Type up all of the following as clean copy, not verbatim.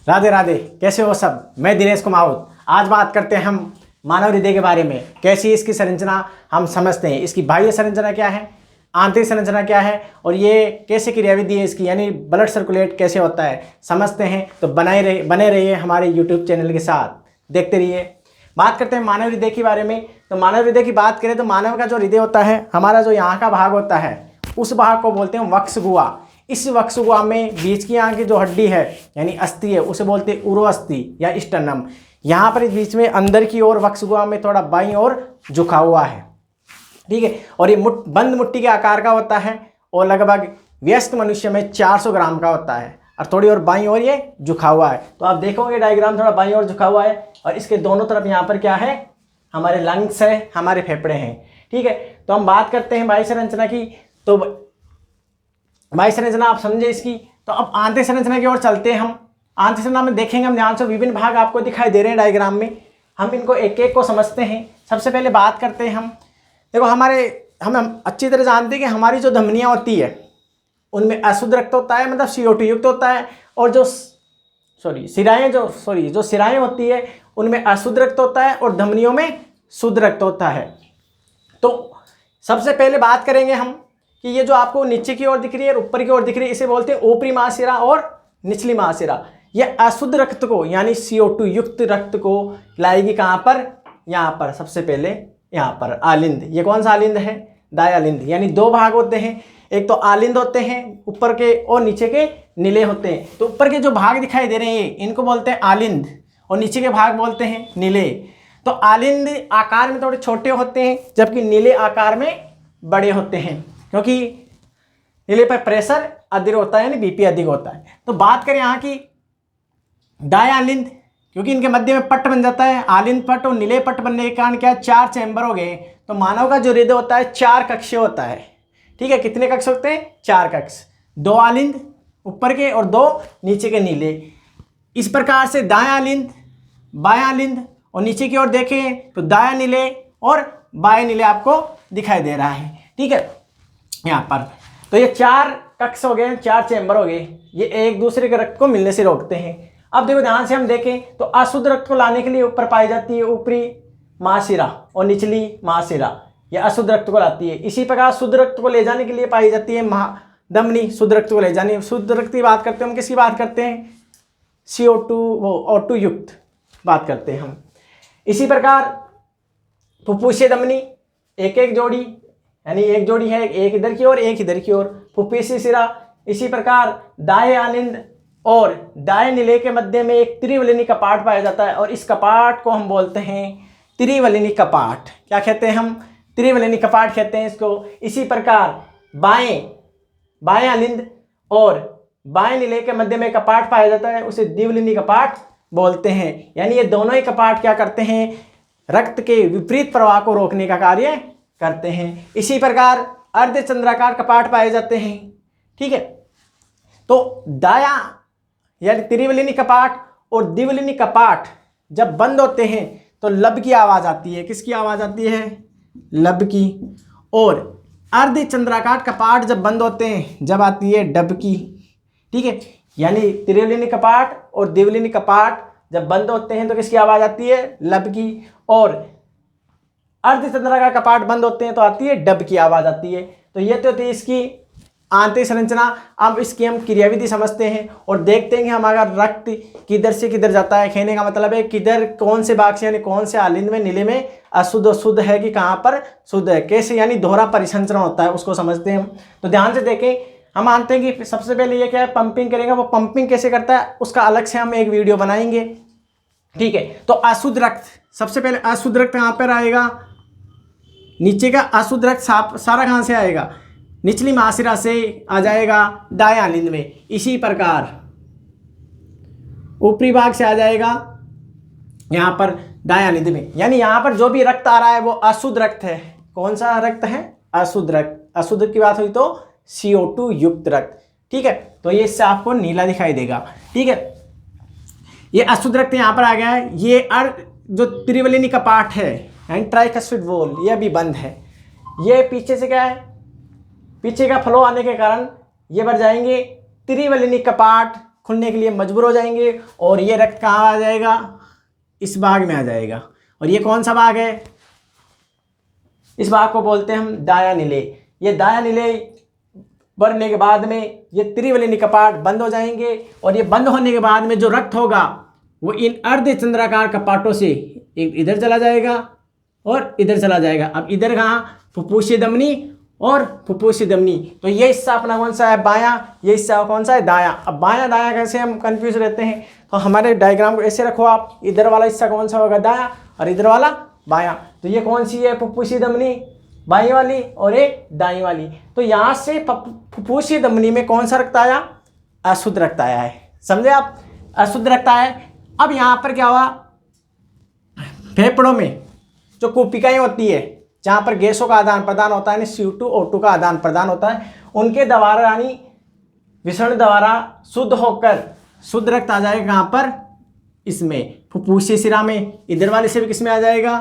राधे राधे, कैसे हो सब। मैं दिनेश कुमार। आज बात करते हैं हम मानव हृदय के बारे में। कैसी इसकी संरचना हम समझते हैं, इसकी बाह्य संरचना क्या है, आंतरिक संरचना क्या है और ये कैसे क्रियाविधि है इसकी, यानी ब्लड सर्कुलेट कैसे होता है, समझते हैं। तो बने रहिए हमारे यूट्यूब चैनल के साथ, देखते रहिए। बात करते हैं मानव हृदय के बारे में। तो मानव हृदय की बात करें तो मानव का जो हृदय होता है, हमारा जो यहाँ का भाग होता है, उस भाग को बोलते हैं वक्ष गुहा। इस वक्ष गुहा में बीच की यहाँ की जो हड्डी है यानी अस्थि है, उसे बोलते हैं उरोअस्थि या स्टर्नम। यहाँ पर इस बीच में अंदर की ओर वक्ष गुहा में थोड़ा बाईं ओर झुका हुआ है, ठीक है। और ये बंद मुट्ठी के आकार का होता है और लगभग व्यस्क मनुष्य में 400 ग्राम का होता है और थोड़ी और बाईं ओर ये झुका हुआ है। तो आप देखोगे डायग्राम थोड़ा बाईं ओर झुका हुआ है और इसके दोनों तरफ यहाँ पर क्या है, हमारे लंग्स है, हमारे फेफड़े हैं, ठीक है। तो हम बात करते हैं बाह्य संरचना की। तो बाह्य संरचना आप समझे इसकी। तो अब आंतरिक संरचना की ओर चलते हैं हम। आंतरिक संरचना में देखेंगे हम ध्यान से, विभिन्न भाग आपको दिखाई दे रहे हैं डायग्राम में। हम इनको एक एक को समझते हैं। सबसे पहले बात करते हैं हम, देखो हम अच्छी तरह जानते हैं कि हमारी जो धमनियाँ होती है उनमें अशुद्ध रक्त होता है, मतलब CO2 युक्त होता है। और जो सिराएं होती है उनमें अशुद्ध रक्त होता है और धमनियों में शुद्ध रक्त होता है। तो सबसे पहले बात करेंगे हम कि ये जो आपको नीचे की ओर दिख रही है और ऊपर की ओर दिख रही है, इसे बोलते हैं ऊपरी महाशिरा और निचली महाशिरा। ये अशुद्ध रक्त को यानी CO2 युक्त रक्त को लाएगी कहाँ पर, यहाँ पर। सबसे पहले यहाँ पर आलिंद। ये कौन सा आलिंद है, दायालिंद। यानी दो भाग होते हैं, एक तो आलिंद होते हैं ऊपर के और नीचे के नीले होते हैं। तो ऊपर के जो भाग दिखाई दे रहे हैं इनको बोलते हैं आलिंद और नीचे के भाग बोलते हैं नीले। तो आलिंद आकार में थोड़े छोटे होते हैं जबकि नीले आकार में बड़े होते हैं, क्योंकि नीले पर प्रेशर अधिक होता है, यानी BP अधिक होता है। तो बात करें यहाँ की दायालिंद, क्योंकि इनके मध्य में पट बन जाता है, आलिंद पट और नीले पट बनने के कारण क्या 4 चैम्बर हो गए। तो मानव का जो हृदय होता है 4 कक्ष होता है, ठीक है। कितने कक्ष होते हैं, 4 कक्ष। 2 आलिंद ऊपर के और 2 नीचे के नीले। इस प्रकार से दायां आलिंद, बायां आलिंद और नीचे की ओर देखें तो दायां नीले और बाएं नीले आपको दिखाई दे रहा है, ठीक है, यहाँ पर। तो ये 4 कक्ष हो गए, 4 चैम्बर हो गए, ये एक दूसरे के रक्त को मिलने से रोकते हैं। अब देखो ध्यान से हम देखें तो अशुद्ध रक्त को लाने के लिए ऊपर पाई जाती है ऊपरी महाशिरा और निचली महाशिरा, ये अशुद्ध रक्त को लाती है। इसी प्रकार शुद्ध रक्त को ले जाने के लिए पाई जाती है महाधमनी, शुद्ध रक्त को ले जानी। शुद्ध रक्त की बात करते हैं हम, किसकी बात करते हैं, O2 युक्त बात करते हैं हम। इसी प्रकार फुफ्फुसीय धमनी एक एक जोड़ी, यानी एक जोड़ी है, एक इधर की ओर एक इधर की ओर, फुफ्फुसीय शिरा। इसी प्रकार दाएं आलिंद और दाएं नीले के मध्य में एक त्रिवलिनी कपाट पाया जाता है और इस कपाट को हम बोलते हैं त्रिवलिनी कपाट। क्या कहते हैं हम, त्रिवलिनी कपाट कहते हैं इसको। इसी प्रकार बाएं आलिंद और बाएं नीले के मध्य में कपाट पाया जाता है, उसे द्विवलिनी कपाट बोलते हैं। यानी ये दोनों ही कपाट क्या करते हैं, रक्त के विपरीत प्रवाह को रोकने का कार्य करते हैं। इसी प्रकार अर्धचंद्राकार कपाट पाए जाते हैं, ठीक है। तो दायां यानी त्रिवलिनी कपाट और द्विवलिनी कपाट जब बंद होते हैं तो लब की आवाज़ आती है। किसकी आवाज़ आती है, लब की। और अर्धचंद्राकार कपाट जब बंद होते हैं जब आती है डब की, ठीक है। यानी त्रिवलिनी कपाट और द्विवलिनी कपाट जब बंद होते हैं तो किसकी आवाज़ आती है, लब की। और अर्धचंद्राकार कपाट बंद होते हैं तो आती है डब की आवाज़ आती है। तो ये तो थी इसकी आंतरिक संरचना। अब इसकी हम क्रियाविधि समझते हैं और देखते हैं कि हमारा रक्त किधर से किधर जाता है। कहने का मतलब है किधर कौन से भाग से, यानी कौन से आलिंद में, नीले में अशुद्ध और शुद्ध है कि कहाँ पर शुद्ध है, कैसे यानी दोहरा परिसंचरण होता है, उसको समझते हैं हम। तो ध्यान से देखें, हम मानते हैं कि सबसे पहले ये क्या है, पंपिंग करेगा। वो पंपिंग कैसे करता है उसका अलग से हम एक वीडियो बनाएंगे, ठीक है। तो अशुद्ध रक्त, सबसे पहले अशुद्ध रक्त कहाँ पर आएगा, नीचे का अशुद्ध रक्त सारा कहाँ से आएगा, निचली महाशिरा से आ जाएगा दाएं आलिंद में। इसी प्रकार ऊपरी भाग से आ जाएगा यहाँ पर दाएं आलिंद में। यानी यहाँ पर जो भी रक्त आ रहा है वो अशुद्ध रक्त है। कौन सा रक्त है, अशुद्ध रक्त। अशुद्ध की बात हुई तो CO2 युक्त रक्त, ठीक है। तो ये इससे आपको नीला दिखाई देगा, ठीक है। ये अशुद्ध रक्त यहाँ पर आ गया है। ये जो त्रिवलिनी कपाट है यानी ट्राइकस्पिड वॉल, ये अभी बंद है। ये पीछे से क्या है, पीछे का फ्लो आने के कारण ये बढ़ जाएंगे त्रिवलिनी कपाट खुलने के लिए मजबूर हो जाएंगे और ये रक्त कहाँ आ जाएगा, इस भाग में आ जाएगा। और ये कौन सा भाग है, इस भाग को बोलते हैं हम दायां नीले। ये दायां नीले बढ़ने के बाद में ये त्रिवलिनी कपाट बंद हो जाएंगे और ये बंद होने के बाद में जो रक्त होगा वो इन अर्धचंद्राकार कपाटों से एक इधर चला जाएगा और इधर चला जाएगा। अब इधर कहाँ, फुफ्फुसीय धमनी और फुफ्फुसीय धमनी। तो ये हिस्सा अपना कौन सा है, बायां, ये हिस्सा कौन सा है, दायां। अब बायां दायां कैसे हम कंफ्यूज रहते हैं, तो हमारे डायग्राम को ऐसे रखो आप, इधर वाला हिस्सा कौन सा होगा, दायां, और इधर वाला बायां। तो ये कौन सी है, फुफ्फुसीय धमनी बाईं वाली और एक दाईं वाली। तो यहाँ से फुफ्फुसीय धमनी में कौन सा रक्त आया, अशुद्ध रक्त आया है, समझे आप, अशुद्ध रक्त आया है। अब यहाँ पर क्या हुआ, फेफड़ों में जो कूपिकाएं होती है जहाँ पर गैसों का आदान प्रदान होता है, CO2 O2 का आदान प्रदान होता है, उनके द्वारा यानी विसरण द्वारा शुद्ध होकर शुद्ध रक्त आ जाएगा कहाँ पर, इसमें फुफ्फुसीय शिरा में। इधर वाले से भी किस में आ जाएगा,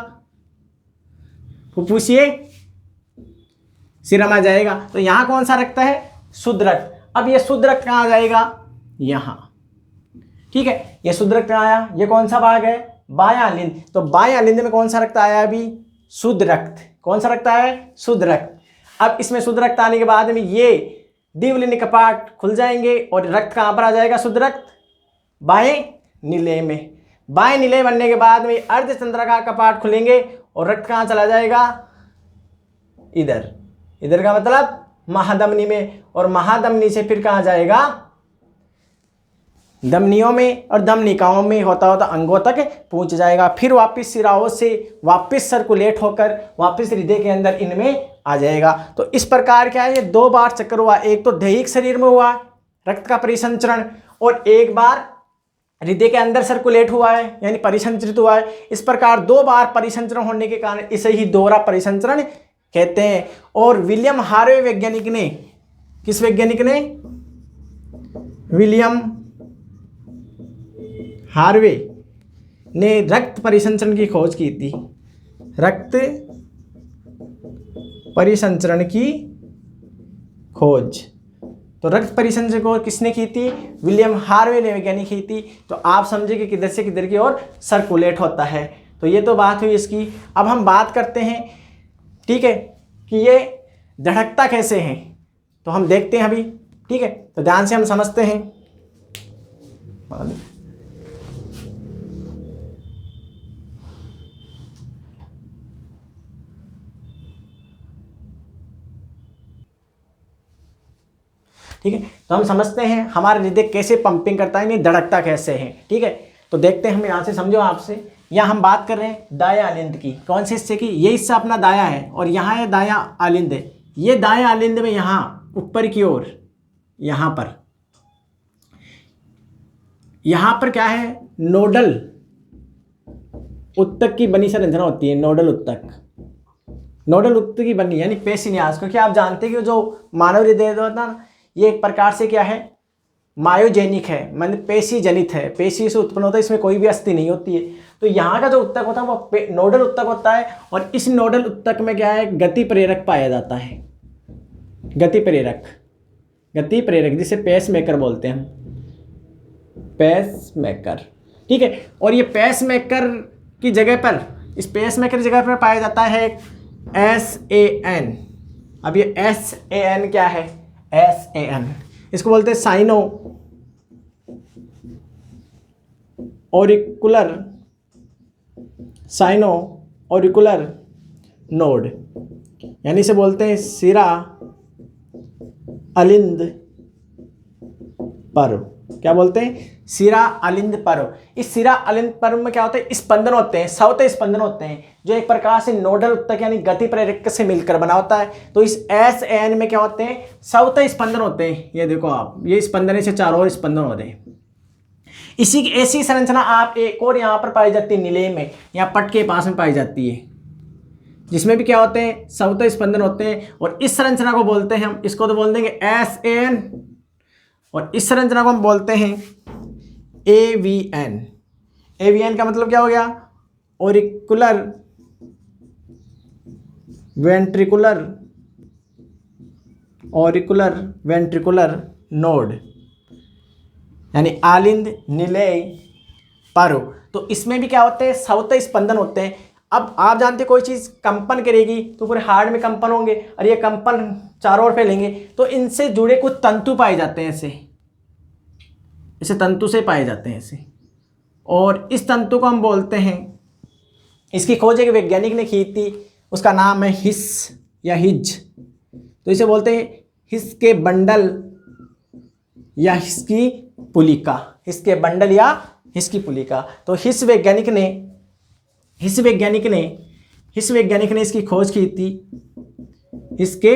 फुफ्फुसीय शिरा में आ जाएगा। तो यहाँ कौन सा रक्त है, शुद्ध रक्त। अब ये शुद्ध रक्त कहाँ आ जाएगा, यहाँ, ठीक है। ये शुद्ध रक्त कहाँ आया, ये कौन सा भाग है, बायां अलिंद। तो बायां अलिंद में कौन सा रक्त आया अभी, शुद्ध रक्त। कौन सा रक्त आया है, शुद्ध रक्त। अब इसमें शुद्ध रक्त आने के बाद में ये द्विवलिनी कपाट खुल जाएंगे और रक्त कहाँ पर आ जाएगा, शुद्ध रक्त बाएं नीले में। बाएं नीले बनने के बाद में अर्धचंद्राकार कपाट खुलेंगे और रक्त कहाँ चला जाएगा, इधर। इधर का मतलब महाधमनी में, और महाधमनी से फिर कहाँ जाएगा, धमनियों में, और धमनिकाओं में होता होता अंगों तक पहुंच जाएगा। फिर वापस सिराओं से वापस सर्कुलेट होकर वापस हृदय के अंदर इनमें आ जाएगा। तो इस प्रकार क्या है, ये 2 बार चक्कर हुआ, एक तो दैहिक शरीर में हुआ रक्त का परिसंचरण, और एक बार हृदय के अंदर सर्कुलेट हुआ है यानी परिसंचरित हुआ है। इस प्रकार 2 बार परिसंचरण होने के कारण इसे ही दोहरा परिसंचरण कहते हैं। और विलियम हार्वे वैज्ञानिक ने, किस वैज्ञानिक ने, विलियम हार्वे ने रक्त परिसंचरण की खोज की थी, रक्त परिसंचरण की खोज। तो रक्त परिसंचरण को किसने की थी, विलियम हार्वे ने वैज्ञानिक की थी। तो आप समझे कि किधर से किधर की ओर सर्कुलेट होता है। तो ये तो बात हुई इसकी। अब हम बात करते हैं, ठीक है, कि ये धड़कता कैसे है, तो हम देखते हैं अभी, ठीक है। तो ध्यान से हम समझते हैं। ठीक है, तो हम समझते हैं हमारा हृदय कैसे पंपिंग करता है, नहीं धड़कता कैसे है, ठीक है। तो देखते हैं हम यहाँ से, समझो आपसे, यहाँ हम बात कर रहे हैं दायां आलिंद की। कौन से हिस्से की, ये हिस्सा अपना दायां है और यहाँ है दायां आलिंद है। ये दायां आलिंद में यहाँ ऊपर की ओर, यहाँ पर क्या है, नोडल उत्तक की बनी संरचना होती है। नोडल उत्तक की बनी यानी पेशिन्यास, क्योंकि आप जानते हैं कि जो मानव हृदय होता है ना, ये एक प्रकार से क्या है, मायोजेनिक है, मतलब पेशी जनित है, पेशी से उत्पन्न होता है, इसमें कोई भी अस्थि नहीं होती है। तो यहाँ का जो उत्तक होता है वो नोडल उत्तक होता है, और इस नोडल उत्तक में क्या है, गति प्रेरक पाया जाता है। गति प्रेरक जिसे पेस मेकर बोलते हैं, पेस मेकर, ठीक है। और ये पेस मेकर की जगह पर, इस पेस मेकर की जगह पर पाया जाता है SAN। अब ये SAN क्या है, SAN इसको बोलते हैं साइनो ऑरिकुलर नोड, यानी इसे बोलते हैं सिरा अलिंद पर्व। क्या बोलते हैं, सिरा अलिंद पर्व। इस सिरा अलिंद पर्व में क्या होता है, स्पंदन होते हैं, सवते स्पंदन होते हैं, जो एक प्रकार से नोडल उत्तक यानी गति प्रेरक से मिलकर बना होता है। तो इस SAN में क्या होते हैं, सवते स्पंदन होते हैं। ये देखो आप, ये स्पंदन से चारों ओर स्पंदन होते हैं। इसी ऐसी संरचना आप एक और यहाँ पर पाई जाती है, नीले में, यहाँ पट के पास में पाई जाती है, जिसमें भी क्या होते हैं, सवते स्पंदन होते हैं। और इस संरचना को बोलते हैं हम, इसको तो बोल देंगे SAN, और इस संरचना को हम बोलते हैं AVN। AVN का मतलब क्या हो गया, ऑरिकुलर वेंट्रिकुलर नोड। यानी आलिंद निलय पारो। तो इसमें भी क्या होते हैं, सवत स्पंदन होते हैं। अब आप जानते हैं कोई चीज़ कंपन करेगी तो पूरे हार्ट में कंपन होंगे और ये कंपन चारों ओर फैलेंगे, तो इनसे जुड़े कुछ तंतु पाए जाते हैं, ऐसे तंतु से पाए जाते हैं ऐसे। और इस तंतु को हम बोलते हैं, इसकी खोज एक वैज्ञानिक ने की थी, उसका नाम है हिस या हिज। तो इसे बोलते हैं हिस के बंडल या हिसकी पुलिका, हिसके बंडल या हिसकी पुलिका। तो हिस वैज्ञानिक ने इसकी खोज की थी। इसके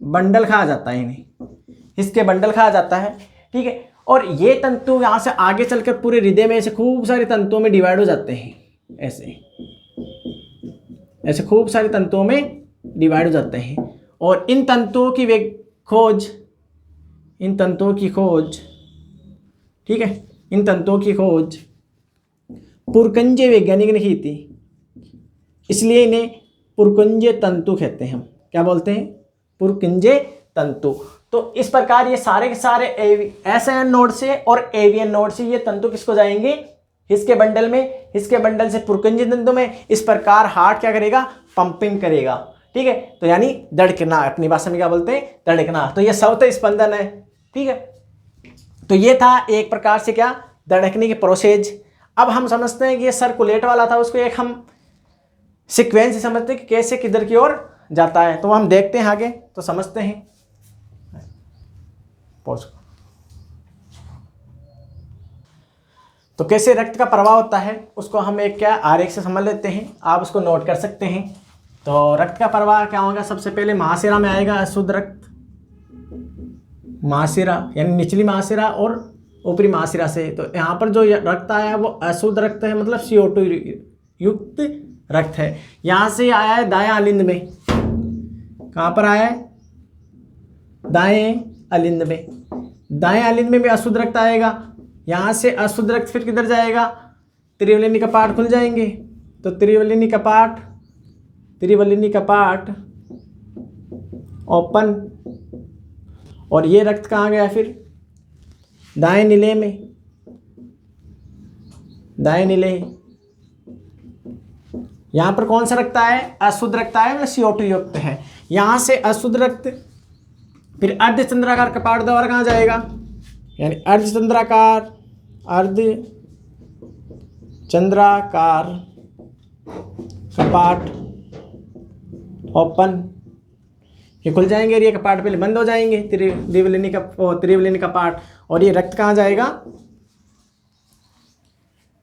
बंडल कहा जाता है इन्हें, इसके बंडल कहा जाता है, ठीक है। और ये तंतु यहाँ से आगे चलकर पूरे हृदय में ऐसे खूब सारे तंतुओं में डिवाइड हो जाते हैं, ऐसे खूब सारे तंतुओं में डिवाइड हो जाते हैं। और इन तंतुओं की खोज, ठीक है, इन तंतुओं की खोज पुरकंजे वैज्ञानिक ने की थी, इसलिए इन्हें पुरकंजे तंतु कहते हैं। हम क्या बोलते हैं, पुरकंजे तंतु। तो इस प्रकार ये सारे के सारे एसएन नोड से और एवीएन नोड से ये तंतु किसको जाएंगे, हिसके बंडल में, हिसके बंडल से पुरकंजे तंतु में। इस प्रकार हार्ट क्या करेगा, पंपिंग करेगा, ठीक है। तो यानी धड़कना, अपनी भाषा में क्या बोलते हैं, धड़कना। तो ये सवत स्पंदन है, ठीक है। तो ये था एक प्रकार से क्या, धड़कने की प्रोसेस। अब हम समझते हैं कि ये सर्कुलेट वाला था, उसको एक हम सीक्वेंस से समझते हैं कि कैसे किधर की ओर जाता है। तो हम देखते हैं आगे, तो समझते हैं। तो कैसे रक्त का प्रवाह होता है उसको हम एक क्या आरेख से समझ लेते हैं, आप उसको नोट कर सकते हैं। तो रक्त का प्रवाह क्या होगा, सबसे पहले महाशिरा में आएगा अशुद्ध रक्त, महाशिरा यानी निचली महाशिरा और ऊपरी महाशिरा से। तो यहाँ पर जो रक्त आया है वो अशुद्ध रक्त है, मतलब CO2 युक्त रक्त है। यहाँ से आया है दाएं अलिंद में, कहाँ पर आया है, दाएं अलिंद में। दाएं अलिंद में भी अशुद्ध रक्त आएगा। यहाँ से अशुद्ध रक्त फिर किधर जाएगा, त्रिवलिनी कपाट खुल जाएंगे। तो त्रिवलिनी कपाट ओपन, और ये रक्त कहाँ गया फिर, दाएं नीले में, दाएं नीले। यहाँ पर कौन सा रक्त आया है, अशुद्ध रक्त आया है, CO2 युक्त है। यहाँ से अशुद्ध रक्त फिर अर्धचंद्राकार कपाट द्वारा कहाँ जाएगा, यानी अर्धचंद्राकार कपाट ओपन, ये खुल जाएंगे और ये कपाट पहले बंद हो जाएंगे, त्रिवलिनी कपाट। और ये रक्त कहाँ जाएगा,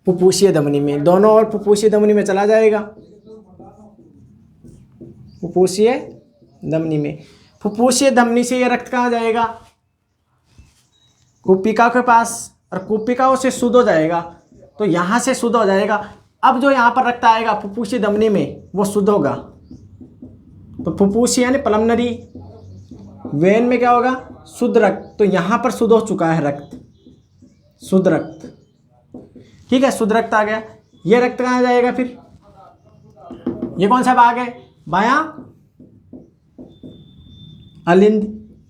फुफ्फुसीय धमनी में, दोनों ओर फुफ्फुसीय धमनी में चला जाएगा, फुफ्फुसीय धमनी में। फुफ्फुसीय धमनी से ये रक्त कहाँ जाएगा, कुपिका के पास, और कुपिकाओं से शुद्ध हो जाएगा। तो यहाँ से शुद्ध हो जाएगा। अब जो यहाँ पर रक्त आएगा फुफ्फुसीय धमनी में वो शुद्ध होगा। तो फुफ्फुसीय यानी पल्मनरी वेन में क्या होगा, शुद्ध रक्त। तो यहाँ पर शुद्ध हो चुका है रक्त, शुद्ध रक्त, ठीक है, शुद्ध रक्त आ गया। ये रक्त कहाँ जाएगा फिर, ये कौन सा भाग है, बायां अलिंद,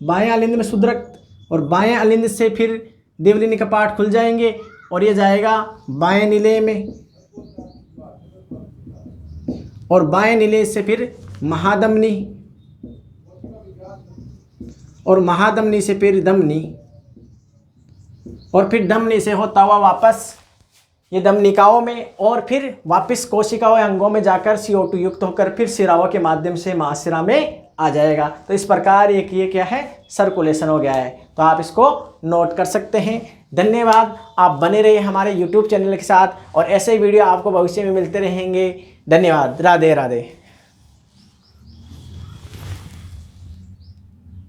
बाएं अलिंद में शुद्ध रक्त, और बाएं अलिंद से फिर देवलिनी कपाट खुल जाएंगे और ये जाएगा बाएं नीले में, और बाएं नीले से फिर महाधमनी, और महाधमनी से फिर धमनी, और फिर धमनी से होता हुआ वापस ये धमनिकाओं में, और फिर वापस कोशिकाओं या अंगों में जाकर CO2 युक्त होकर फिर सिराओं के माध्यम से महाशिरा में आ जाएगा। तो इस प्रकार ये क्या है, सर्कुलेशन हो गया है। तो आप इसको नोट कर सकते हैं। धन्यवाद, आप बने रहिए हमारे YouTube चैनल के साथ और ऐसे वीडियो आपको भविष्य में मिलते रहेंगे। धन्यवाद, राधे राधे।